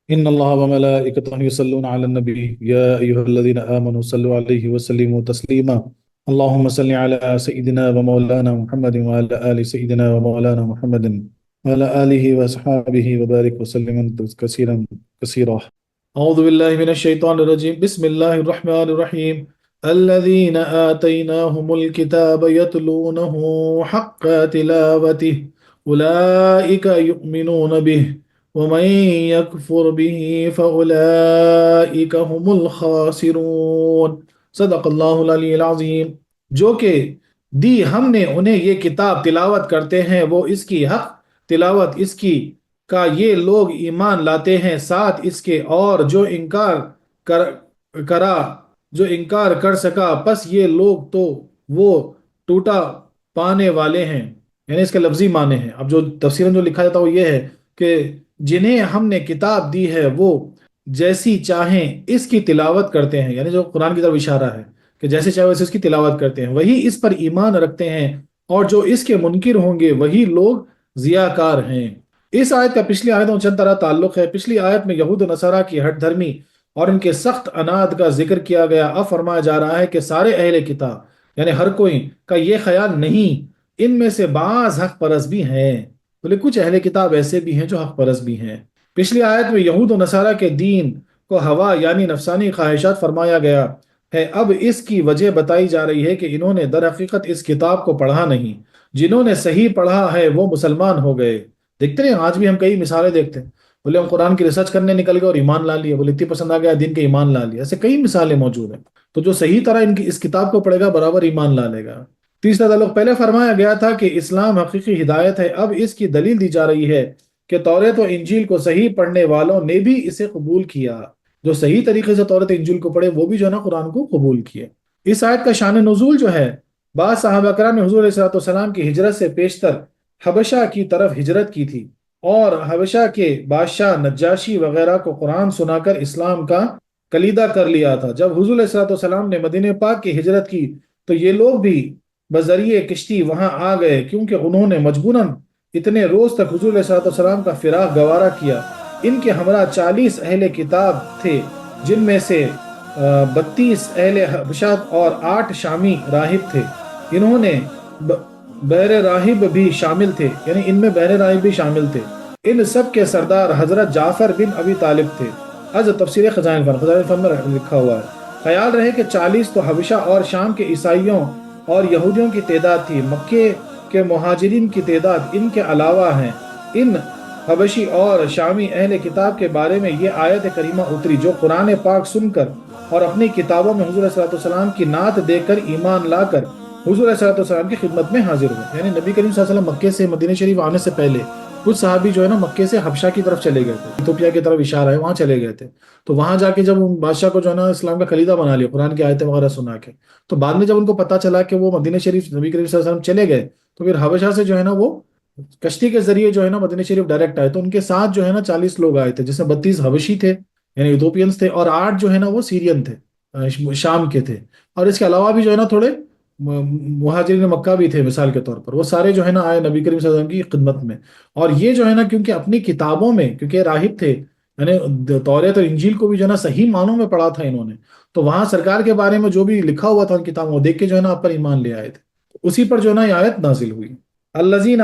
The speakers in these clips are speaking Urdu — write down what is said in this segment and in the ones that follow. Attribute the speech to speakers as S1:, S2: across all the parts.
S1: إن الله وملائكته يصلون على النبي يا أيها الذين آمنوا صلوا عليه وسلموا تسليما. اللهم صل على سيدنا ومولانا محمد وعلى آل سيدنا ومولانا محمد وعلى آله وأصحابه وبارك وسلم كثيرا كثيرا. أعوذ بالله من الشيطان الرجيم. بسم الله الرحمن الرحيم. الذين آتيناهم الكتاب يتلونه حق تلاوته أولئك يؤمنون به ومن يكفر به فأولئك هم الخاسرون. صدق اللہ العلی العظیم. جو کہ دی ہم نے انہیں یہ کتاب تلاوت کرتے ہیں وہ اس کی حق تلاوت اس کی کا یہ لوگ ایمان لاتے ہیں ساتھ اس کے، اور جو انکار کرا جو انکار کر سکا پس یہ لوگ تو وہ ٹوٹا پانے والے ہیں. یعنی اس کے لفظی معنی ہیں. اب جو تفسیراً جو لکھا جاتا ہے وہ یہ ہے کہ جنہیں ہم نے کتاب دی ہے وہ جیسی چاہیں اس کی تلاوت کرتے ہیں، یعنی جو قرآن کی طرف اشارہ ہے کہ جیسے چاہے ویسے اس کی تلاوت کرتے ہیں، وہی اس پر ایمان رکھتے ہیں، اور جو اس کے منکر ہوں گے وہی لوگ ضیاءکار ہیں. اس آیت کا پچھلی آیتوں چند طرح تعلق ہے. پچھلی آیت میں یہود و نصارہ کی ہٹ دھرمی اور ان کے سخت عناد کا ذکر کیا گیا. اب فرمایا جا رہا ہے کہ سارے اہل کتاب یعنی ہر کوئی کا یہ خیال نہیں، ان میں سے بعض حق پرست بھی ہیں، بولے کچھ اہل کتاب ایسے بھی ہیں جو حق پرست بھی ہیں. پچھلی آیت میں یہود و نصارہ کے دین کو ہوا یعنی نفسانی خواہشات فرمایا گیا ہے. اب اس کی وجہ بتائی جا رہی ہے کہ انہوں نے در حقیقت اس کتاب کو پڑھا نہیں. جنہوں نے صحیح پڑھا ہے وہ مسلمان ہو گئے. دیکھتے ہیں آج بھی ہم کئی مثالیں دیکھتے ہیں، بولے ہم قرآن کی ریسرچ کرنے نکل گئے اور ایمان لا لیا، بولے اتنی پسند آ گیا دین کے ایمان لا لیا. ایسے کئی مثالیں موجود ہیں. تو جو صحیح طرح اس کتاب کو پڑھے گا برابر ایمان لا لے گا. تیسرا تعلق پہلے فرمایا گیا تھا کہ اسلام حقیقی ہدایت ہے. اب اس کی دلیل دی جا رہی ہے کہ توریت و انجیل کو صحیح پڑھنے والوں نے بھی اسے قبول کیا. جو صحیح طریقے سے توریت و انجیل کو پڑھے وہ بھی جو ہے نا قرآن کو قبول کیا. اس آیت کا شان نزول جو ہے، بعض صحابہ کرام نے حضور علیہ الصلوۃ والسلام کی ہجرت سے پیشتر حبشہ کی طرف ہجرت کی تھی، اور حبشہ کے بادشاہ نجاشی وغیرہ کو قرآن سنا کر اسلام کا کلیدہ کر لیا تھا. جب حضور علیہ الصلوۃ والسلام نے مدینہ پاک کی ہجرت کی تو یہ لوگ بھی بذریعہ کشتی وہاں آ گئے، کیونکہ انہوں نے مجبوراً اتنے روز تک حضور علیہ الصلوۃ والسلام کا فراق گوارا کیا. ان کے ہمراہ 40 اہل کتاب تھے، جن میں سے 32 اہل حبشہ اور 8 شامی راہب تھے. انہوں نے بحر راہب بھی شامل تھے، یعنی ان میں بحر راہب بھی شامل تھے. ان سب کے سردار حضرت جعفر بن ابی طالب تھے. از تفسیر خزائن فن میں لکھا ہوا ہے. خیال رہے کہ 40 تو حبشہ اور شام کے عیسائیوں اور یہودیوں کی تعداد تھی. مکے کے مہاجرین کی تعداد ان کے علاوہ ہیں. ان حبشی اور شامی اہل کتاب کے بارے میں یہ آیت کریمہ اتری جو قرآن پاک سن کر اور اپنی کتابوں میں حضور صلی اللہ علیہ وسلم کی نعت دے کر ایمان لا کر حضور صلی اللہ علیہ وسلم کی خدمت میں حاضر ہوئے. یعنی نبی کریم صلی اللہ علیہ وسلم مکے سے مدینہ شریف آنے سے پہلے کچھ صحابی جو ہے نا مکے سے حبشہ کی طرف چلے گئے تھے، ایتھوپیا کی طرف اشارہ ہے، وہاں چلے گئے تھے. تو وہاں جا کے جب بادشاہ کو جو ہے نا اسلام کا خلیدہ بنا لیا قرآن کی آیتیں وغیرہ سنا کے، تو بعد میں جب ان کو پتہ چلا کہ وہ مدینہ شریف نبی کریم صلی اللہ علیہ وسلم چلے گئے تو پھر حبشہ سے جو ہے نا وہ کشتی کے ذریعے جو ہے نا مدینہ شریف ڈائریکٹ آئے. تو ان کے ساتھ جو ہے نا 40 لوگ آئے تھے، جس میں 32 حبشی تھے یعنی ایتھوپینس تھے، اور 8 جو ہے نا وہ سیرین تھے، شام کے تھے. اور اس کے علاوہ بھی جو ہے نا تھوڑے مہاجرین مکہ بھی تھے مثال کے طور پر. وہ سارے جو ہے نا آئے نبی کریم صلی اللہ علیہ وسلم کی خدمت میں. اور یہ جو ہے نا کیونکہ اپنی کتابوں میں، کیونکہ راہب تھے یعنی توریت اور انجیل کو بھی جو ہے نا صحیح معنوں میں پڑھا تھا انہوں نے، تو وہاں سرکار کے بارے میں جو بھی لکھا ہوا تھا ان کتابوں کو دیکھ کے جو ہے نا آپ پر ایمان لے آئے تھے. اسی پر جو ہے نا یہ آیت نازل ہوئی. الذین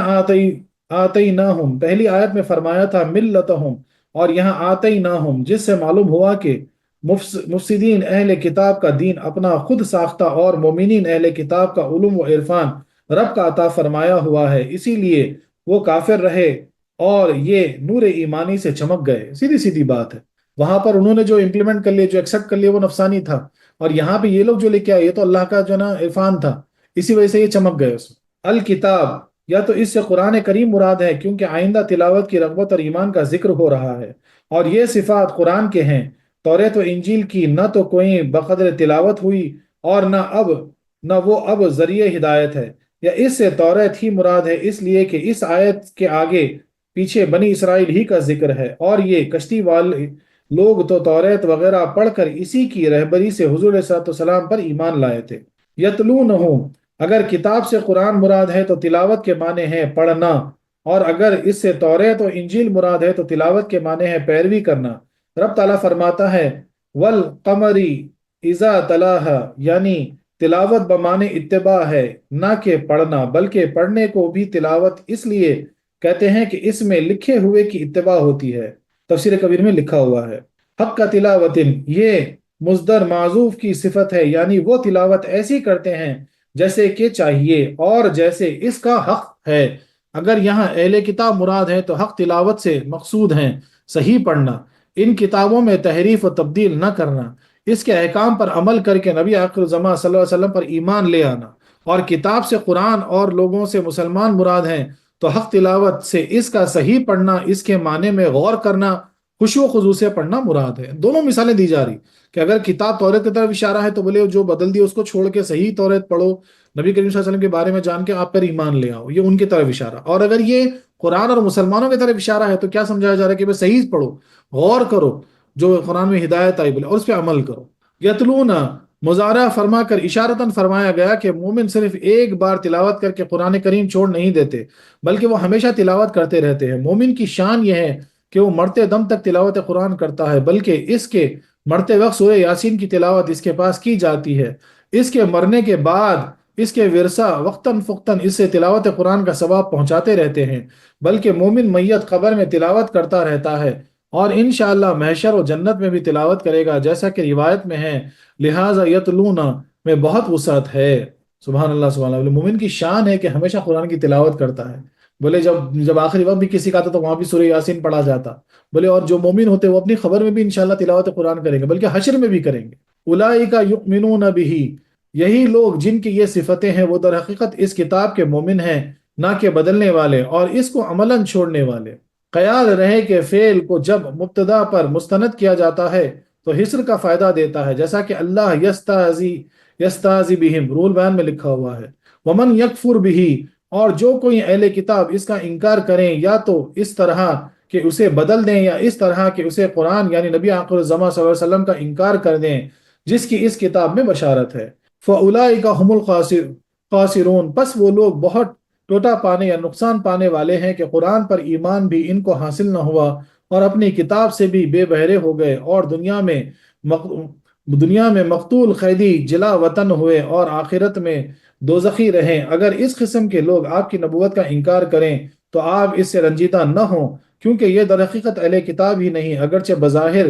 S1: آتیناہم، پہلی آیت میں فرمایا تھا ملتہم، اور یہاں آتیناہم، جس سے معلوم ہوا کہ مفسدین اہل کتاب کا دین اپنا خود ساختہ اور مومنین اہل کتاب کا علم و عرفان رب کا عطا فرمایا ہوا ہے، اسی لیے وہ کافر رہے اور یہ نور ایمانی سے چمک گئے. سیدھی سیدھی بات ہے. وہاں پر انہوں نے جو امپلیمنٹ کر لیا، جو ایکسیپٹ کر لیا وہ نفسانی تھا، اور یہاں پہ یہ لوگ جو لے کے آئے یہ تو اللہ کا جو نا عرفان تھا، اسی وجہ سے یہ چمک گئے اس میں. الکتاب، یا تو اس سے قرآن کریم مراد ہے کیونکہ آئندہ تلاوت کی رغبت اور ایمان کا ذکر ہو رہا ہے، اور یہ صفات قرآن کے ہیں. توریت و انجیل کی نہ تو کوئی بقدر تلاوت ہوئی اور نہ وہ اب ذریعہ ہدایت ہے، یا اس سے توریت ہی مراد ہے، اس لیے کہ اس آیت کے آگے پیچھے بنی اسرائیل ہی کا ذکر ہے، اور یہ کشتی والے لوگ تو توریت وغیرہ پڑھ کر اسی کی رہبری سے حضور علیہ السلام پر ایمان لائے تھے. یتلونہ، اگر کتاب سے قرآن مراد ہے تو تلاوت کے معنی ہے پڑھنا، اور اگر اس سے توریت و انجیل مراد ہے تو تلاوت کے معنی ہے پیروی کرنا. رب تعالیٰ فرماتا ہے والقمری اذا تلاہا، یعنی تلاوت بمانے اتباع ہے، نہ کہ پڑھنا، بلکہ پڑھنے کو بھی تلاوت اس لیے کہتے ہیں کہ اس میں لکھے ہوئے کی اتباع ہوتی ہے۔ تفسیر کبیر میں لکھا ہوا ہے حق کا تلاوت، یہ مصدر معذوف کی صفت ہے، یعنی وہ تلاوت ایسی کرتے ہیں جیسے کہ چاہیے اور جیسے اس کا حق ہے۔ اگر یہاں اہل کتاب مراد ہے تو حق تلاوت سے مقصود ہیں صحیح پڑھنا، ان کتابوں میں تحریف و تبدیل نہ کرنا، اس کے احکام پر عمل کر کے نبی آخر الزمان صلی اللہ علیہ وسلم پر ایمان لے آنا، اور کتاب سے قرآن اور لوگوں سے مسلمان مراد ہیں تو حق تلاوت سے اس کا صحیح پڑھنا، اس کے معنی میں غور کرنا، خشوع و خضوع سے پڑھنا مراد ہے۔ دونوں مثالیں دی جا رہی کہ اگر کتاب توریت کی طرف اشارہ ہے تو بولے جو بدل دی اس کو چھوڑ کے صحیح توریت پڑھو، نبی کریم صلی اللہ علیہ وسلم کے بارے میں جان کے آپ پر ایمان لے آؤ، یہ ان کی طرف اشارہ۔ اور اگر یہ قرآن اور مسلمانوں کی طرف اشارہ ہے تو کیا سمجھایا جا رہا ہے کہ صحیح پڑھو، غور کرو جو قرآن میں ہدایت آئی بولے اور اس پہ عمل کرو۔ یتلون مضارع فرما کر اشارتاً فرمایا گیا کہ مومن صرف ایک بار تلاوت کر کے قرآن کریم چھوڑ نہیں دیتے بلکہ وہ ہمیشہ تلاوت کرتے رہتے ہیں۔ مومن کی شان یہ ہے کہ وہ مرتے دم تک تلاوت قرآن کرتا ہے، بلکہ اس کے مرتے وقت سورہ یاسین کی تلاوت اس کے پاس کی جاتی ہے، اس کے مرنے کے بعد اس کے ورثہ وقتاً فوقتاً اس سے تلاوت قرآن کا ثواب پہنچاتے رہتے ہیں، بلکہ مومن میت قبر میں تلاوت کرتا رہتا ہے اور انشاءاللہ محشر و جنت میں بھی تلاوت کرے گا، جیسا کہ روایت میں ہے، لہٰذا یتلون میں بہت وسعت ہے۔ سبحان اللہ سبحان اللہ، مومن کی شان ہے کہ ہمیشہ قرآن کی تلاوت کرتا ہے۔ بولے جب آخری وقت بھی کسی کا آتا تو وہاں بھی سورہ یاسین پڑھا جاتا، بولے اور جو مومن ہوتے وہ اپنی خبر میں بھی انشاءاللہ تلاوت قرآن کریں گے، بلکہ حشر میں بھی کریں گے۔ اولئک یؤمنون بہ، یہی لوگ جن کی یہ صفتیں ہیں وہ در حقیقت اس کتاب کے مومن ہیں، نہ کہ بدلنے والے اور اس کو عملاً چھوڑنے والے۔ خیال رہے کہ فعل کو جب مبتدا پر مستند کیا جاتا ہے تو حصر کا فائدہ دیتا ہے، جیسا کہ اللہ یستہزی بہم رول بیان میں لکھا ہوا ہے۔ ومن یکفر بہ، اور جو کوئی اہل کتاب اس کا انکار کریں، یا تو اس طرح کہ اسے بدل دیں یا اس طرح کہ اسے قرآن یعنی نبی آخر الزمان صلی اللہ علیہ وسلم کا انکار کر دیں جس کی اس کتاب میں بشارت ہے، فَأُولَئِكَ هُمُ الْخَاسِرُونَ، پس وہ لوگ بہت ٹوٹا پانے یا نقصان پانے والے ہیں کہ قرآن پر ایمان بھی ان کو حاصل نہ ہوا اور اپنی کتاب سے بھی بے بہرے ہو گئے اور دنیا میں مقتول قیدی جلا وطن ہوئے اور آخرت میں دوزخی رہیں۔ اگر اس قسم کے لوگ آپ کی نبوت کا انکار کریں تو آپ اس سے رنجیدہ نہ ہوں، کیونکہ یہ در حقیقت اہل کتاب ہی نہیں اگرچہ بظاہر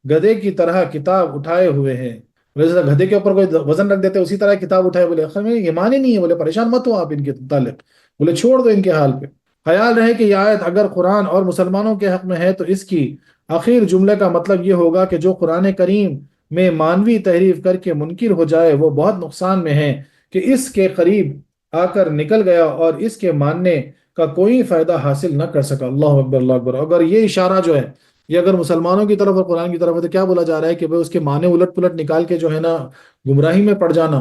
S1: گدھے کی طرح کتاب اٹھائے ہوئے ہیں۔ جیسا گدھے کے اوپر کوئی وزن رکھ دیتے اسی طرح کتاب اٹھائے، بولے اخر میں ایمان ہی نہیں ہے، بولے پریشان مت ہو آپ ان کے متعلق، بولے چھوڑ دو ان کے حال پہ۔ خیال رہے کہ یہ آیت اگر قرآن اور مسلمانوں کے حق میں ہے تو اس کی آخر جملے کا مطلب یہ ہوگا کہ جو قرآن کریم میں مانوی تحریف کر کے منکر ہو جائے وہ بہت نقصان میں ہے کہ اس کے قریب آ کر نکل گیا اور اس کے ماننے کا کوئی فائدہ حاصل نہ کر سکا۔ اللہ اکبر اللہ اکبر۔ اگر یہ اشارہ جو ہے یہ اگر مسلمانوں کی طرف اور قرآن کی طرف ہے تو کیا بولا جا رہا ہے کہ اس کے معنی الٹ پلٹ نکال کے جو ہے نا گمراہی میں پڑ جانا،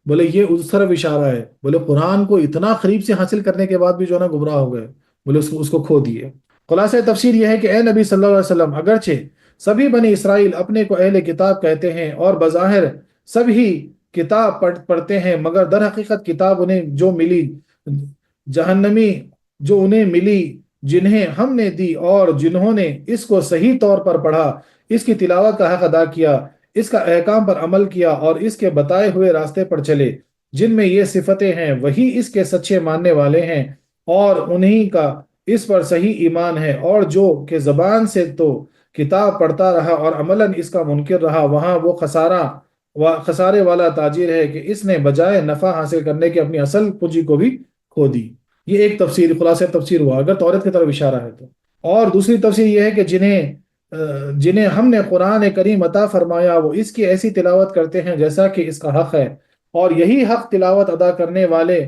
S1: بولے یہ اس طرف اشارہ ہے، بولے قرآن کو اتنا قریب سے حاصل کرنے کے بعد بھی جو ہے نا گمراہ ہو گئے، بولے اس کو کھو دیے۔ خلاصہ تفسیر یہ ہے کہ اے نبی صلی اللہ علیہ وسلم، اگرچہ سبھی بنی اسرائیل اپنے کو اہل کتاب کہتے ہیں اور بظاہر سبھی کتاب پڑھتے ہیں، مگر در حقیقت کتاب انہیں جو ملی جہنمی جو انہیں ملی جنہیں ہم نے دی اور جنہوں نے اس کو صحیح طور پر پڑھا، اس کی تلاوت کا حق ادا کیا، اس کا احکام پر عمل کیا اور اس کے بتائے ہوئے راستے پر چلے، جن میں یہ صفتیں ہیں وہی اس کے سچے ماننے والے ہیں اور انہی کا اس پر صحیح ایمان ہے۔ اور جو کہ زبان سے تو کتاب پڑھتا رہا اور عملاً اس کا منکر رہا، وہاں وہ خسارے والا تاجر ہے کہ اس نے بجائے نفع حاصل کرنے کے اپنی اصل پونجی کو بھی کھو دی۔ یہ ایک تفسیر خلاصہ تفسیر ہوا اگر توریت کی طرف اشارہ ہے تو۔ اور دوسری تفسیر یہ ہے کہ جنہیں ہم نے قرآن کریم عطا فرمایا وہ اس کی ایسی تلاوت کرتے ہیں جیسا کہ اس کا حق ہے، اور یہی حق تلاوت ادا کرنے والے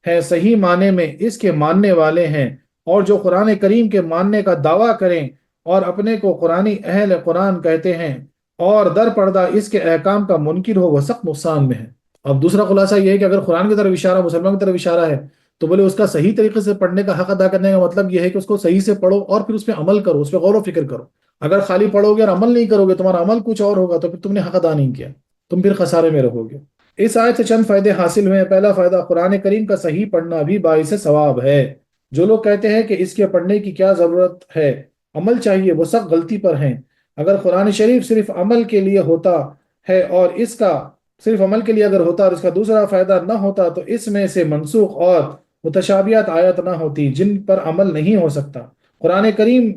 S1: ہیں، صحیح معنی میں اس کے ماننے والے ہیں۔ اور جو قرآن کریم کے ماننے کا دعویٰ کریں اور اپنے کو قرآنی اہل قرآن کہتے ہیں اور در پردہ اس کے احکام کا منکر ہو، وہ سخت نقصان میں ہے۔ اب دوسرا خلاصہ یہ ہے کہ اگر قرآن کی طرف اشارہ مسلمان کی طرف اشارہ ہے تو بولے اس کا صحیح طریقے سے پڑھنے کا حق ادا کرنے کا مطلب یہ ہے کہ اس کو صحیح سے پڑھو اور پھر اس پہ عمل کرو، اس پہ غور و فکر کرو۔ اگر خالی پڑھو گے اور عمل نہیں کرو گے، تمہارا عمل کچھ اور ہوگا، تو پھر تم نے حق ادا نہیں کیا، تم پھر خسارے میں رہو گے۔ اس آیت سے چند فائدے حاصل ہوئے ہیں۔ پہلا فائدہ، قرآن کریم کا صحیح پڑھنا بھی باعث ثواب ہے۔ جو لوگ کہتے ہیں کہ اس کے پڑھنے کی کیا ضرورت ہے، عمل چاہیے، وہ سب غلطی پر ہیں۔ اگر قرآن شریف صرف عمل کے لیے ہوتا ہے اور اس کا صرف عمل کے لیے اگر ہوتا اور اس کا دوسرا فائدہ نہ ہوتا تو اس میں سے منسوخ اور متشابہات آیت نہ ہوتی جن پر عمل نہیں ہو سکتا۔ قرآن کریم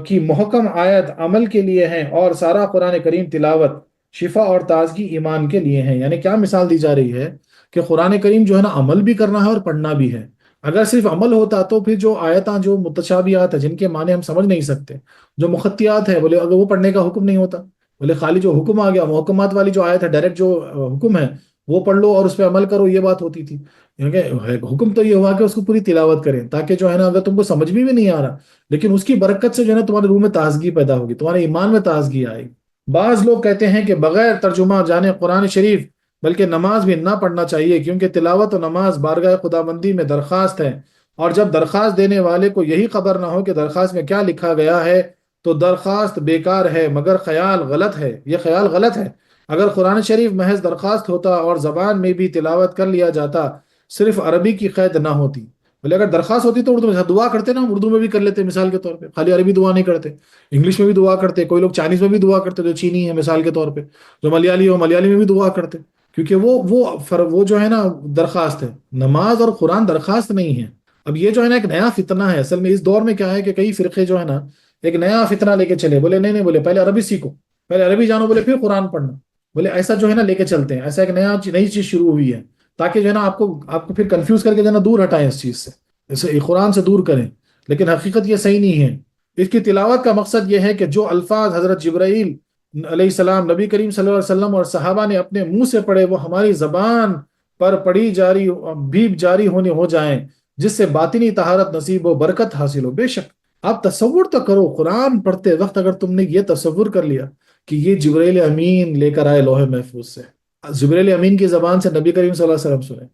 S1: کی محکم آیت عمل کے لیے ہیں اور سارا قرآن کریم تلاوت، شفا اور تازگی ایمان کے لیے ہیں۔ یعنی کیا مثال دی جا رہی ہے کہ قرآن کریم جو ہے نا عمل بھی کرنا ہے اور پڑھنا بھی ہے۔ اگر صرف عمل ہوتا تو پھر جو آیتاں جو متشابہات ہیں جن کے معنی ہم سمجھ نہیں سکتے، جو مخطیات ہیں بولے اگر وہ پڑھنے کا حکم نہیں ہوتا، بولے خالی جو حکم آ گیا محکمات والی جو آیت ہے ڈائریکٹ جو حکم ہے وہ پڑھ لو اور اس پہ عمل کرو، یہ بات ہوتی تھی۔ حکم تو یہ ہوا کہ اس کو پوری تلاوت کریں تاکہ جو ہے نا اگر تم کو سمجھ بھی نہیں آ رہا لیکن اس کی برکت سے جو ہے نا تمہارے روح میں تازگی پیدا ہوگی، تمہارے ایمان میں تازگی آئے گی۔ بعض لوگ کہتے ہیں کہ بغیر ترجمہ جانے قرآن شریف بلکہ نماز بھی نہ پڑھنا چاہیے کیونکہ تلاوت و نماز بارگاہ خداوندی میں درخواست ہے، اور جب درخواست دینے والے کو یہی خبر نہ ہو کہ درخواست میں کیا لکھا گیا ہے تو درخواست بیکار ہے مگر خیال غلط ہے، یہ خیال غلط ہے۔ اگر قرآن شریف محض درخواست ہوتا اور زبان میں بھی تلاوت کر لیا جاتا، صرف عربی کی قید نہ ہوتی، بولے اگر درخواست ہوتی تو اردو میں دعا کرتے نا، ہم اردو میں بھی کر لیتے مثال کے طور پہ، خالی عربی دعا نہیں کرتے، انگلش میں بھی دعا کرتے، کوئی لوگ چائنیز میں بھی دعا کرتے جو چینی ہے مثال کے طور پہ، جو ملیالی ہو ملیالی میں بھی دعا کرتے، کیونکہ وہ جو ہے نا درخواست ہے۔ نماز اور قرآن درخواست نہیں ہے۔ اب یہ جو ہے نا ایک نیا فتنہ ہے، اصل میں اس دور میں کیا ہے کہ کئی فرقے جو ہے نا ایک نیا فتنہ لے کے چلے، بولے نہیں نہیں، بولے پہلے عربی سیکھو، پہلے عربی جانو، بولے پھر قرآن پڑھنا، بولے ایسا جو ہے نا لے کے چلتے ہیں، ایسا ایک نئی چیز شروع ہوئی ہے تاکہ جو ہے نا آپ کو پھر کنفیوز کر کے جو ہے نا دور ہٹائیں اس چیز سے، اسے قرآن سے دور کریں، لیکن حقیقت یہ صحیح نہیں ہے۔ اس کی تلاوت کا مقصد یہ ہے کہ جو الفاظ حضرت جبرائیل علیہ السلام، نبی کریم صلی اللہ علیہ وسلم اور صحابہ نے اپنے منہ سے پڑھے وہ ہماری زبان پر پڑھی جاری ہونے ہو جائیں، جس سے باطنی طہارت نصیب ہو، برکت حاصل ہو۔ بے شک آپ تصور تو کرو، قرآن پڑھتے وقت اگر تم نے یہ تصور کر لیا کہ یہ جبرائیل امین لے کر آئے لوح محفوظ سے، جبرائیل امین کی زبان سے نبی کریم صلی اللہ علیہ وسلم سنے،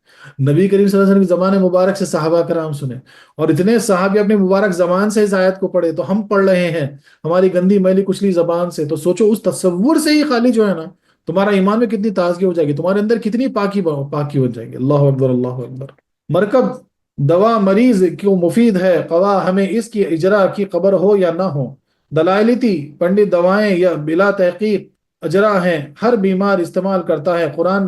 S1: نبی کریم صلی اللہ علیہ وسلم کی زبان مبارک سے صحابہ کرام سنے، اور اتنے صحابی اپنے مبارک زبان سے اس آیت کو پڑھے تو ہم پڑھ رہے ہیں ہماری گندی میلی کچلی زبان سے، تو سوچو اس تصور سے ہی خالی جو ہے نا تمہارا ایمان میں کتنی تازگی ہو جائے گی، تمہارے اندر کتنی پاکی ہو جائے گی۔ اللہ اکبر اللہ اکبر۔ مرکب دوا مریض کیوں مفید ہے، خواہ ہمیں اس کی اجرا کی خبر ہو یا نہ ہو، دلائلتی پنڈت دوائیں یا بلا تحقیق اجرا ہیں، ہر بیمار استعمال کرتا ہے قرآن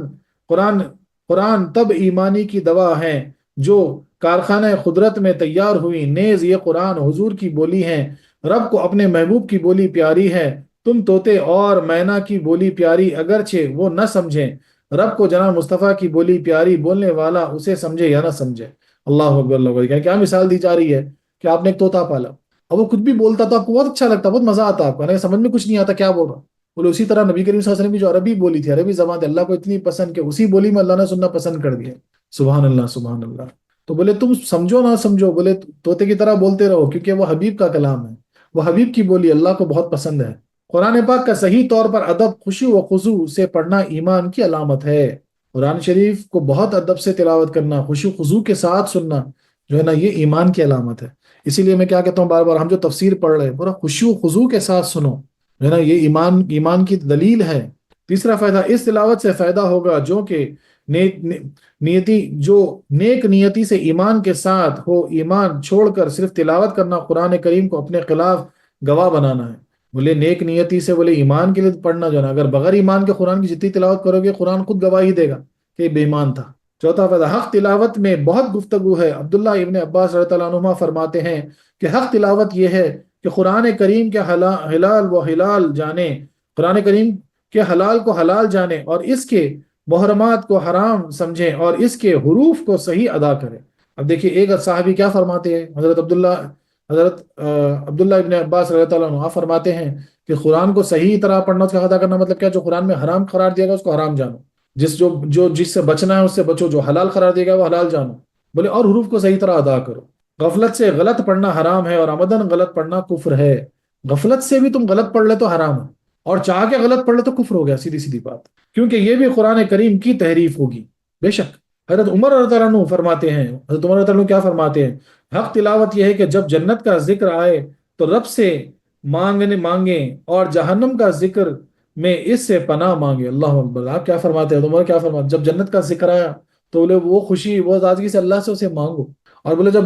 S1: قرآن تب ایمانی کی دوا ہے جو کارخانہ قدرت میں تیار ہوئی، نیز یہ قرآن حضور کی بولی ہے، رب کو اپنے محبوب کی بولی پیاری ہے، تم طوطے اور مینا کی بولی پیاری اگرچہ وہ نہ سمجھیں، رب کو جناب مصطفیٰ کی بولی پیاری، بولنے والا اسے سمجھے یا نہ سمجھے۔ اللہ اکبر اللہ اکبر۔ کیا مثال دی جا رہی ہے کہ آپ نے ایک طوطا پالا اور وہ خود بھی بولتا تو آپ کو بہت اچھا لگتا، بہت مزہ آتا، آپ کو سمجھ میں کچھ نہیں آتا کیا بول رہا، بولے اسی طرح نبی کریم صلی اللہ علیہ وسلم کی جو عربی بولی تھی، عربی زبان تھی، اللہ کو اتنی پسند کہ اسی بولی میں اللہ نے سننا پسند کر دیا۔ سبحان اللہ سبحان اللہ۔ تو بولے تم سمجھو نہ سمجھو، بولے طوطے کی طرح بولتے رہو کیونکہ وہ حبیب کا کلام ہے، وہ حبیب کی بولی اللہ کو بہت پسند ہے۔ قرآن پاک کا صحیح طور پر ادب، خشوع و خضوع سے پڑھنا ایمان کی علامت ہے۔ قرآن شریف کو بہت ادب سے تلاوت کرنا، خشوع خضوع کے ساتھ سننا جو ہے نا یہ ایمان کی علامت ہے۔ اسی لیے میں کیا کہتا ہوں بار بار، ہم جو تفسیر پڑھ رہے ہیں پورا خشوع خضوع کے ساتھ سنو، جو ہے نا یہ ایمان کی دلیل ہے۔ تیسرا فائدہ، اس تلاوت سے فائدہ ہوگا جو کہ نیک نیتی سے ایمان کے ساتھ ہو، ایمان چھوڑ کر صرف تلاوت کرنا قرآن کریم کو اپنے خلاف گواہ بنانا ہے۔ بولے نیک نیتی سے، بولے ایمان کے لیے پڑھنا جو ہے نا، اگر بغیر ایمان کے قرآن کی جتنی تلاوت کرو گے قرآن خود گواہی دے گا کہ یہ بے ایمان تھا۔ چوتھا فائدہ، حق تلاوت میں بہت گفتگو ہے۔ عبداللہ ابن عباس رضی اللہ عنہما فرماتے ہیں کہ حق تلاوت یہ ہے کہ قرآن کریم کے حلال و حلال جانے، قرآن کریم کے حلال کو حلال جانے اور اس کے محرمات کو حرام سمجھیں اور اس کے حروف کو صحیح ادا کریں۔ اب دیکھیے ایک صحابی کیا فرماتے ہیں، حضرت عبداللہ ابن عباس رضی اللہ عنہ فرماتے ہیں کہ قرآن کو صحیح طرح پڑھنا، اس کا ادا کرنا مطلب کیا، جو قرآن میں حرام قرار دیا گا اس کو حرام جانو، جس سے بچنا ہے اس سے بچو، جو حلال قرار دے گا وہ حلال جانو، بولے اور حروف کو صحیح طرح ادا کرو۔ غفلت سے غلط پڑھنا حرام ہے اور عمدن غلط پڑھنا کفر ہے۔ غفلت سے بھی تم غلط پڑھ لے تو حرام ہے، اور چاہ کے غلط پڑھ لے تو کفر ہو گیا، سیدھی سیدھی بات، کیونکہ یہ بھی قرآن کریم کی تحریف ہوگی۔ بے شک حضرت عمر رضی اللہ عنہ فرماتے ہیں، حضرت عمر رضی اللہ عنہ کیا فرماتے ہیں، حق تلاوت یہ ہے کہ جب جنت کا ذکر آئے تو رب سے مانگیں اور جہنم کا ذکر میں اس سے پناہ مانگے۔ اللہ اکبر۔ آپ کیا فرماتے ہیں، عمر کیا فرماتے ہیں، جب جنت کا ذکر آیا تو بولے وہ خوشی، وہ آزادگی سے اللہ سے اسے مانگو، اور بولے جب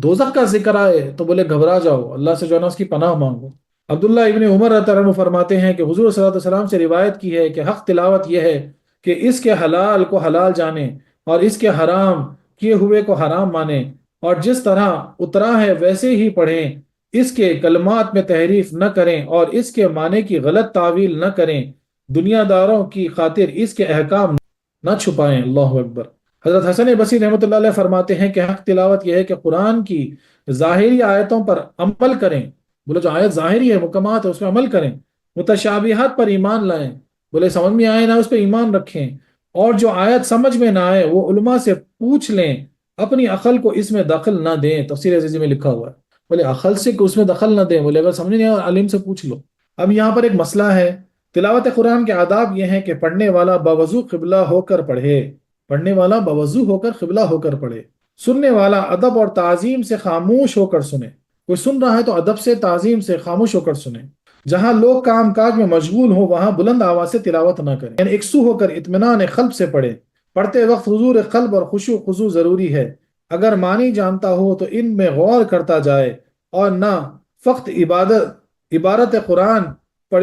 S1: دوزخ کا ذکر آئے تو بولے گھبرا جاؤ، اللہ سے جو ہے نا اس کی پناہ مانگو۔ عبداللہ ابن عمر رضی اللہ عنہ فرماتے ہیں کہ حضور صلی اللہ علیہ وسلم سے روایت کی ہے کہ حق تلاوت یہ ہے کہ اس کے حلال کو حلال جانیں اور اس کے حرام کیے ہوئے کو حرام مانیں، اور جس طرح اترا ہے ویسے ہی پڑھیں، اس کے کلمات میں تحریف نہ کریں اور اس کے معنی کی غلط تعویل نہ کریں، دنیا داروں کی خاطر اس کے احکام نہ چھپائیں۔ اللہ اکبر۔ حضرت حسن بصری رحمۃ اللہ علیہ فرماتے ہیں کہ حق تلاوت یہ ہے کہ قرآن کی ظاہری آیتوں پر عمل کریں، بولے جو آیت ظاہری ہے، محکمات ہے، اس پہ عمل کریں، متشابہات پر ایمان لائیں، بولے سمجھ میں آئے نہ اس پہ ایمان رکھیں، اور جو آیت سمجھ میں نہ آئے وہ علماء سے پوچھ لیں، اپنی عقل کو اس میں دخل نہ دیں۔ تفسیر عزیزی میں لکھا ہوا ہے، بولے عقل سے اس میں دخل نہ دیں، بولے اگر سمجھ نہیں آئے عالم سے پوچھ لو۔ اب یہاں پر ایک مسئلہ ہے، تلاوت قرآن کے آداب یہ ہیں کہ پڑھنے والا باوضو قبلہ ہو کر پڑھے، پڑھنے والا باوضو ہو کر قبلہ ہو کر پڑھے، سننے والا ادب اور تعظیم سے خاموش ہو کر سنے، کوئی سن رہا ہے تو ادب سے تعظیم سے خاموش ہو کر سنے، جہاں لوگ کام کاج میں مشغول ہو وہاں بلند آواز سے تلاوت نہ کریں، یعنی یکسو ہو کر اطمینان قلب سے پڑھے، پڑھتے وقت حضور قلب اور خشوع خضوع ضروری ہے، اگر معنی جانتا ہو تو ان میں غور کرتا جائے اور نہ فقط عبارت قرآن پر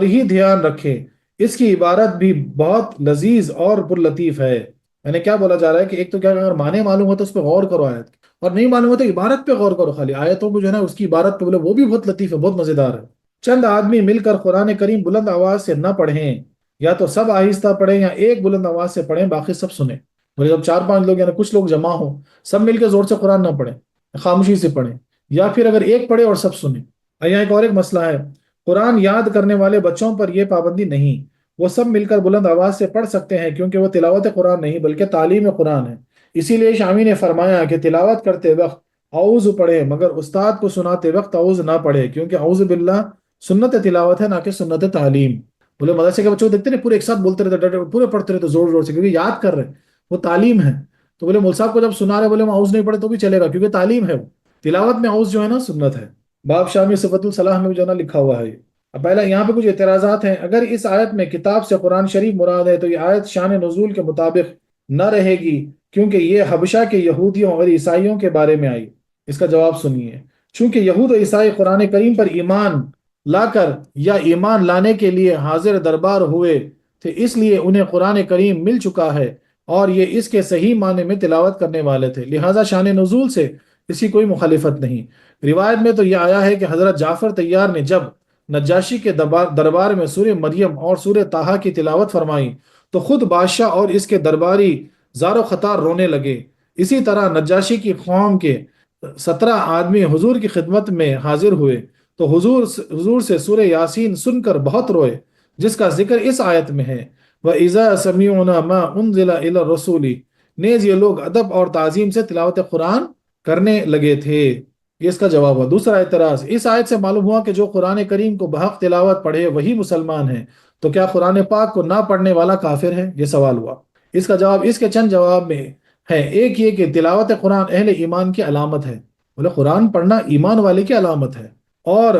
S1: ہی دھیان رکھے، اس کی عبارت بھی بہت لذیذ اور پرلطیف ہے۔ یعنی کیا بولا جا رہا ہے کہ ایک تو کیا اگر معنی معلوم ہو تو اس پہ غور کرو آیت، اور نہیں معلوم ہو تو عبارت پہ غور کرو، خالی آیتوں کو جو ہے نا اس کی عبارت پہ بولے وہ بھی بہت لطیف ہے، بہت مزیدار ہے۔ چند آدمی مل کر قرآن کریم بلند آواز سے نہ پڑھیں، یا تو سب آہستہ پڑھیں یا ایک بلند آواز سے پڑھیں، باقی سب سنیں۔ بولے جب 4-5 لوگ یعنی کچھ لوگ جمع ہوں، سب مل کے زور سے قرآن نہ پڑھیں، خاموشی سے پڑھیں، یا پھر اگر ایک پڑھے اور سب سنیں۔ یہاں ایک اور ایک مسئلہ ہے، قرآن یاد کرنے والے بچوں پر یہ پابندی نہیں، وہ سب مل کر بلند آواز سے پڑھ سکتے ہیں کیونکہ وہ تلاوت قرآن نہیں بلکہ تعلیم قرآن ہے۔ اسی لیے شامی نے فرمایا کہ تلاوت کرتے وقت اعوذ پڑھے مگر استاد کو سناتے وقت اعوذ نہ پڑھے، کیونکہ اعوذ باللہ سنت تلاوت ہے نہ کہ سنت تعلیم۔ بولے مدرسے کے بچوں کو دیکھتے ہیں پورے ایک ساتھ بولتے رہتے، پورے پڑھتے رہتے زور زور سے، کیونکہ یاد کر رہے ہیں، وہ تعلیم ہے۔ تو بولے مول صاحب کو جب سنا رہے بولے اعوذ نہیں پڑھے تو بھی چلے گا کیونکہ تعلیم ہے، وہ تلاوت میں اعوذ جو ہے نا سنت ہے۔ باب شامی صفت الصلاح میں جو ہے نا لکھا ہوا ہے۔ اب پہلا یہاں پہ کچھ اعتراضات ہیں، اگر اس آیت میں کتاب سے قرآن شریف مراد ہے تو یہ آیت شان نزول کے مطابق نہ رہے گی، کیونکہ یہ حبشہ کے یہودیوں اور عیسائیوں کے بارے میں آئی۔ اس کا جواب سنیے، چونکہ یہود و عیسائی قرآن کریم پر ایمان لا کر یا ایمان لانے کے لیے حاضر دربار ہوئے تھے، اس لیے انہیں قرآن کریم مل چکا ہے اور یہ اس کے صحیح معنی میں تلاوت کرنے والے تھے، لہٰذا شان نزول سے اس کی کوئی مخالفت نہیں۔ روایت میں تو یہ آیا ہے کہ حضرت جعفر طیار نے جب نجاشی کے دربار میں سورہ مریم اور سورہ طٰہٰ کی تلاوت فرمائی تو خود بادشاہ اور اس کے درباری زار و خطار رونے لگے۔ اسی طرح نجاشی کی قوم کے 17 آدمی حضور کی خدمت میں حاضر ہوئے تو حضور سے سورہ یاسین سن کر بہت روئے، جس کا ذکر اس آیت میں ہے۔ وَإِذَا سَمِعُونَ مَا أُنزِلَ إِلَى الرَّسُولِ، نیز یہ لوگ ادب اور تعظیم سے تلاوت قرآن کرنے لگے تھے۔ یہ اس کا جواب ہوا۔ دوسرا اعتراض، اس آیت سے معلوم ہوا کہ جو قرآن کریم کو بحق تلاوت پڑھے وہی مسلمان ہے، تو کیا قرآن پاک کو نہ پڑھنے والا کافر ہے؟ یہ سوال ہوا۔ اس کا جواب اس کے چند جواب میں ہے۔ ایک یہ کہ تلاوت قرآن اہل ایمان کی علامت ہے، بولے قرآن پڑھنا ایمان والے کی علامت ہے اور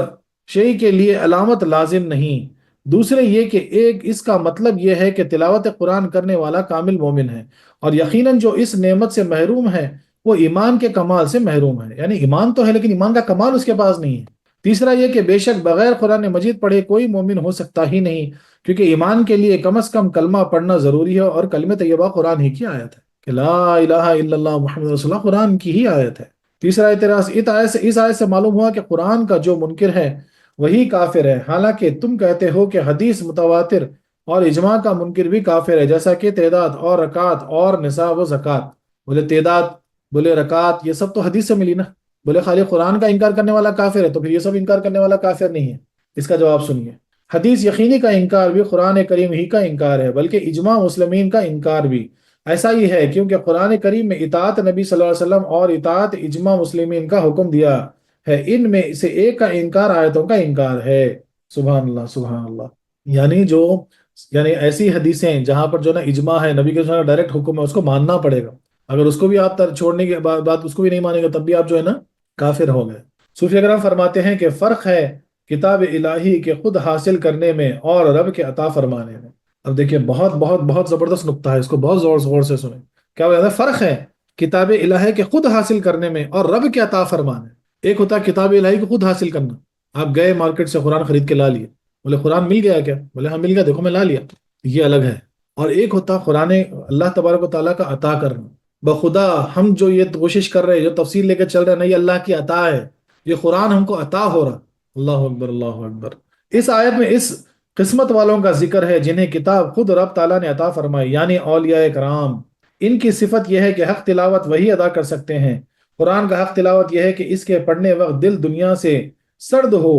S1: شیعی کے لیے علامت لازم نہیں۔ دوسرے یہ کہ ایک اس کا مطلب یہ ہے کہ تلاوت قرآن کرنے والا کامل مومن ہے، اور یقیناً جو اس نعمت سے محروم ہے وہ ایمان کے کمال سے محروم ہے، یعنی ایمان تو ہے لیکن ایمان کا کمال اس کے پاس نہیں ہے۔ تیسرا یہ کہ بے شک بغیر قرآن مجید پڑھے کوئی مومن ہو سکتا ہی نہیں، کیونکہ ایمان کے لیے کم از کم کلمہ پڑھنا ضروری ہے، اور کلمہ طیبہ قرآن ہی کی آیت ہے کہ لا الہ الا اللہ محمد رسول اللہ قرآن کی ہی آیت ہے۔ تیسرا اعتراض، اس آیت سے معلوم ہوا کہ قرآن کا جو منکر ہے وہی کافر ہے، حالانکہ تم کہتے ہو کہ حدیث متواتر اور اجماع کا منکر بھی کافر ہے، جیسا کہ تعداد اور رکعت اور نصاب و زکوٰۃ۔ بولے تعداد، بولے رکعت، یہ سب تو حدیث سے ملی نا۔ بولے خالی قرآن کا انکار کرنے والا کافر ہے تو پھر یہ سب انکار کرنے والا کافر نہیں ہے۔ اس کا جواب سنیے، حدیث یقینی کا انکار بھی قرآن کریم ہی کا انکار ہے، بلکہ اجماع مسلمین کا انکار بھی ایسا ہی ہے، کیونکہ قرآن کریم میں اطاعت نبی صلی اللہ علیہ وسلم اور اطاعت اجماع مسلمین کا حکم دیا ہے، ان میں سے ایک کا انکار آیتوں کا انکار ہے۔ سبحان اللہ سبحان اللہ۔ یعنی ایسی حدیثیں جہاں پر جو نا اجماع ہے، نبی کے کا ڈائریکٹ حکم ہے، اس کو ماننا پڑے گا۔ اگر اس کو بھی آپ چھوڑنے کے بعد اس کو بھی نہیں مانیں گے تب بھی آپ جو ہے نا کافر ہو گئے۔ صوفیہ کرام فرماتے ہیں کہ فرق ہے کتاب الہی کے خود حاصل کرنے میں اور رب کے عطا فرمانے میں۔ اب دیکھیں بہت بہت بہت زبردست نقطہ ہے، اس کو بہت زور سے سنیں۔ کیا بتا ہے؟ فرق ہے کتاب الہی کے خود حاصل کرنے میں اور رب کے عطا فرمانے۔ ایک ہوتا ہے کتاب الہی کو خود حاصل کرنا، آپ گئے مارکیٹ سے قرآن خرید کے لا لیے، بولے قرآن مل گیا کیا؟ بولے ہاں مل گیا، دیکھو میں لا لیا، یہ الگ ہے۔ اور ایک ہوتا قرآن اللہ تبارک و تعالیٰ کا عطا کرنا، بخدا ہم جو یہ کوشش کر رہے ہیں، جو تفسیر لے کے چل رہے ہیں، نہیں اللہ کی عطا ہے، یہ قرآن ہم کو عطا ہو رہا۔ اللہ اکبر اللہ اکبر۔ اس آیت میں اس قسمت والوں کا ذکر ہے جنہیں کتاب خود رب تعالیٰ نے عطا فرمائی، یعنی اولیاء کرام۔ ان کی صفت یہ ہے کہ حق تلاوت وہی ادا کر سکتے ہیں۔ قرآن کا حق تلاوت یہ ہے کہ اس کے پڑھنے وقت دل دنیا سے سرد ہو،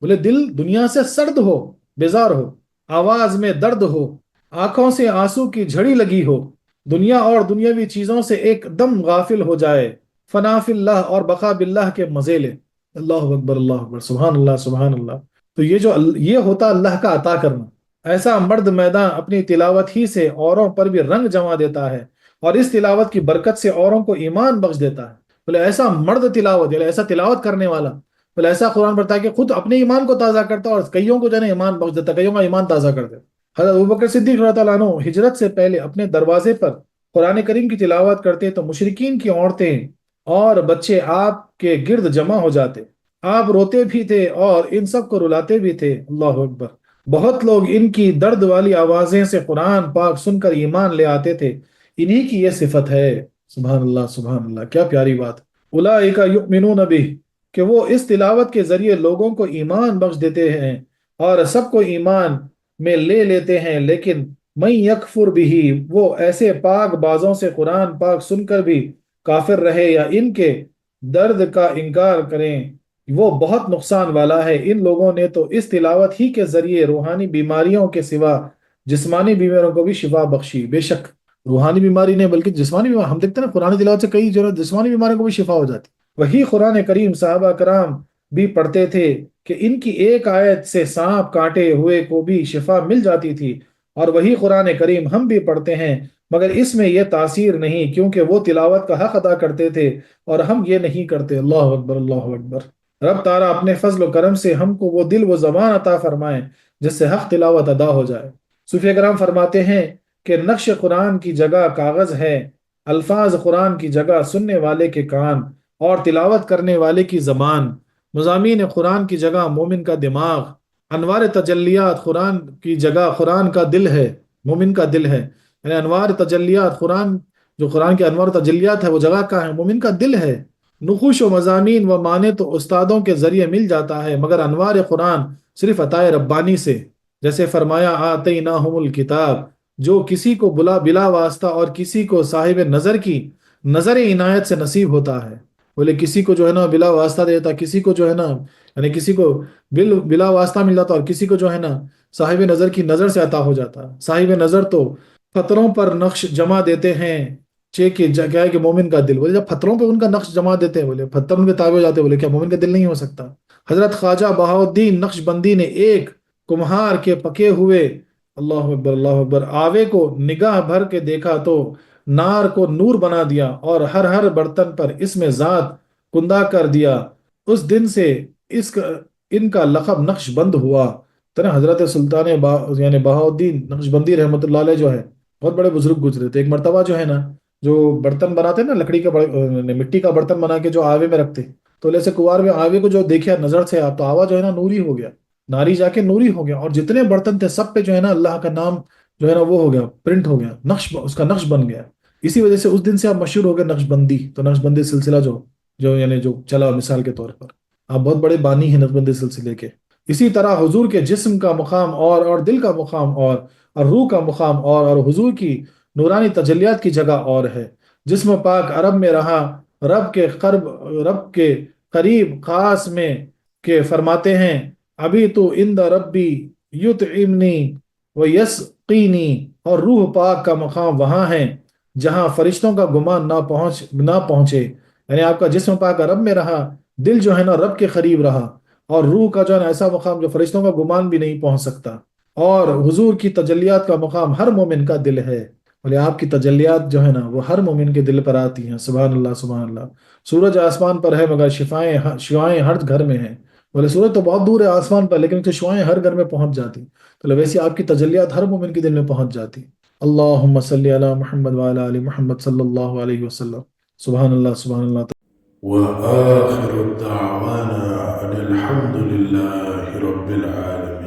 S1: بولے دل دنیا سے سرد ہو، بیزار ہو، آواز میں درد ہو، آنکھوں سے آنسو کی جھڑی لگی ہو، دنیا اور دنیاوی چیزوں سے ایک دم غافل ہو جائے، فنا فی اللہ اور بقا باللہ کے مزے لے۔ اللہ اکبر اللہ اکبر، سبحان اللہ سبحان اللہ۔ تو یہ ہوتا اللہ کا عطا کرنا۔ ایسا مرد میدان اپنی تلاوت ہی سے اوروں پر بھی رنگ جما دیتا ہے، اور اس تلاوت کی برکت سے اوروں کو ایمان بخش دیتا ہے۔ بولے ایسا مرد تلاوت، یعنی ایسا تلاوت کرنے والا، بولے ایسا قرآن پڑھتا ہے کہ خود اپنے ایمان کو تازہ کرتا اور کئیوں کو جو ہے نا ایمان بخش دیتا، کئیوں کا ایمان تازہ کر دیتا۔ حضرت ابوبکر صدیق رضی اللہ عنہ ہجرت سے پہلے اپنے دروازے پر قرآن کریم کی تلاوت کرتے تو مشرکین کی عورتیں اور بچے آپ کے گرد جمع ہو جاتے، آپ روتے بھی تھے اور ان سب کو رلاتے بھی تھے۔ اللہ اکبر۔ بہت لوگ ان کی درد والی آوازیں سے قرآن پاک سن کر ایمان لے آتے تھے۔ انہی کی یہ صفت ہے۔ سبحان اللہ سبحان اللہ، کیا پیاری بات۔ اولئک یؤمنون بہ، کہ وہ اس تلاوت کے ذریعے لوگوں کو ایمان بخش دیتے ہیں اور سب کو ایمان میں لے لیتے ہیں، لیکن من یکفر بہ، وہ ایسے پاک بازوں سے قرآن پاک سن کر بھی کافر رہے یا ان کے درد کا انکار کریں، وہ بہت نقصان والا ہے۔ ان لوگوں نے تو اس تلاوت ہی کے ذریعے روحانی بیماریوں کے سوا جسمانی بیماریوں کو بھی شفا بخشی۔ بے شک روحانی بیماری نہیں بلکہ جسمانی بیماری، ہم دیکھتے ہیں نا قرآن تلاوت سے کئی جو جسمانی بیماریوں کو بھی شفا ہو جاتی۔ وہی قرآن کریم صحابہ کرام بھی پڑھتے تھے کہ ان کی ایک آیت سے سانپ کاٹے ہوئے کو بھی شفا مل جاتی تھی، اور وہی قرآن کریم ہم بھی پڑھتے ہیں، مگر اس میں یہ تاثیر نہیں، کیونکہ وہ تلاوت کا حق ادا کرتے تھے اور ہم یہ نہیں کرتے۔ اللہ اکبر اللہ اکبر۔ رب تعالیٰ اپنے فضل و کرم سے ہم کو وہ دل و زبان عطا فرمائے جس سے حق تلاوت ادا ہو جائے۔ صوفیہ کرام فرماتے ہیں کہ نقش قرآن کی جگہ کاغذ ہے، الفاظ قرآن کی جگہ سننے والے کے کان اور تلاوت کرنے والے کی زبان، مضامین قرآن کی جگہ مومن کا دماغ، انوار تجلیات قرآن کی جگہ قرآن کا دل ہے، مومن کا دل ہے۔ یعنی انوار تجلیات قرآن، جو قرآن کے انوار تجلیات ہے وہ جگہ کا ہے، مومن کا دل ہے۔ نقوش و مضامین و معنی تو استادوں کے ذریعے مل جاتا ہے، مگر انوار قرآن صرف عطائے ربانی سے، جیسے فرمایا آتیناہم الکتاب، جو کسی کو بلا واسطہ اور کسی کو صاحب نظر کی نظر عنایت سے نصیب ہوتا ہے۔ بولے کسی کو جو ہے نا بلا واسطہ دیتا، کسی کو جو ہے نا یعنی کسی کو بلا واسطہ مل جاتا، اور کسی کو جو ہے نا صاحب نظر کی نظر سے عطا ہو جاتا۔ صاحب نظر تو پتھروں پر نقش جمع دیتے ہیں، کیا ہے کہ مومن کا دل، بولے جب پتھروں پہ ان کا نقش جما دیتے ہیں، بولے پتھر ان کے تابع ہو جاتے ہیں، بولے کیا مومن کا دل نہیں ہو سکتا؟ حضرت خواجہ بہاؤالدین نقش بندی نے ایک کمہار کے پکے ہوئے، اللہ اکبر اللہ اکبر، آوے کو نگاہ بھر کے دیکھا تو نار کو نور بنا دیا اور ہر برتن پر اس میں ذات کندہ کر دیا۔ اس دن سے ان کا لقب نقش بند ہوا۔ تو نا حضرت سلطان یعنی بہاؤالدین نقش بندی رحمۃ اللہ علیہ جو ہے بہت بڑے بزرگ گزرے تھے۔ ایک مرتبہ جو ہے نا جو برتن بناتے ہیں نا لکڑی کا مٹی کا برتن بنا کے جو آوے میں رکھتے، تو جیسے کنوار میں آوے کو جو دیکھا نظر سے آپ تو آوا جو ہے نا نوری ہو گیا، ناری جا کے نوری ہو گیا، اور جتنے برتن تھے سب پہ جو ہے نا اللہ کا نام جو ہے نا وہ ہو گیا، پرنٹ ہو گیا، نقش اس کا نقش بن گیا۔ اسی وجہ سے اس دن سے آپ مشہور ہو گئے نقش بندی۔ تو نقش بندی سلسلہ جو چلا مثال کے طور پر، آپ بہت بڑے بانی ہیں نقش بندی سلسلے کے۔ اسی طرح حضور کے جسم کا مقام اور دل کا مقام اور روح کا مقام اور حضور کی نورانی تجلیات کی جگہ اور ہے۔ جسم پاک عرب میں رہا، رب کے قریب خاص میں کہ فرماتے ہیں ابھی تو عند ربی یطعمنی و یسقینی، اور روح پاک کا مقام وہاں ہے جہاں فرشتوں کا گمان نہ پہنچے۔ یعنی آپ کا جسم پاک رب میں رہا، دل جو ہے نا رب کے قریب رہا، اور روح کا جو ہے نا ایسا مقام جو فرشتوں کا گمان بھی نہیں پہنچ سکتا، اور حضور کی تجلیات کا مقام ہر مومن کا دل ہے۔ بولے آپ کی تجلیات جو ہے نا وہ ہر مومن کے دل پر آتی ہیں۔ سبحان اللہ سبحان اللہ۔ سورج آسمان پر ہے مگر شعائیں ہر گھر میں ہیں۔ بولے سورج تو بہت دور ہے آسمان پر، لیکن شعائیں ہر گھر میں پہنچ جاتی، تو ویسے آپ کی تجلیات ہر مومن کے دل میں پہنچ جاتی۔ اللہم صلی علی محمد وعلی آل محمد صلی اللہ علیہ وسلم۔ سبحان اللہ سبحان اللہ۔
S2: وآخر دعوانا أن الحمد لله رب العالمين.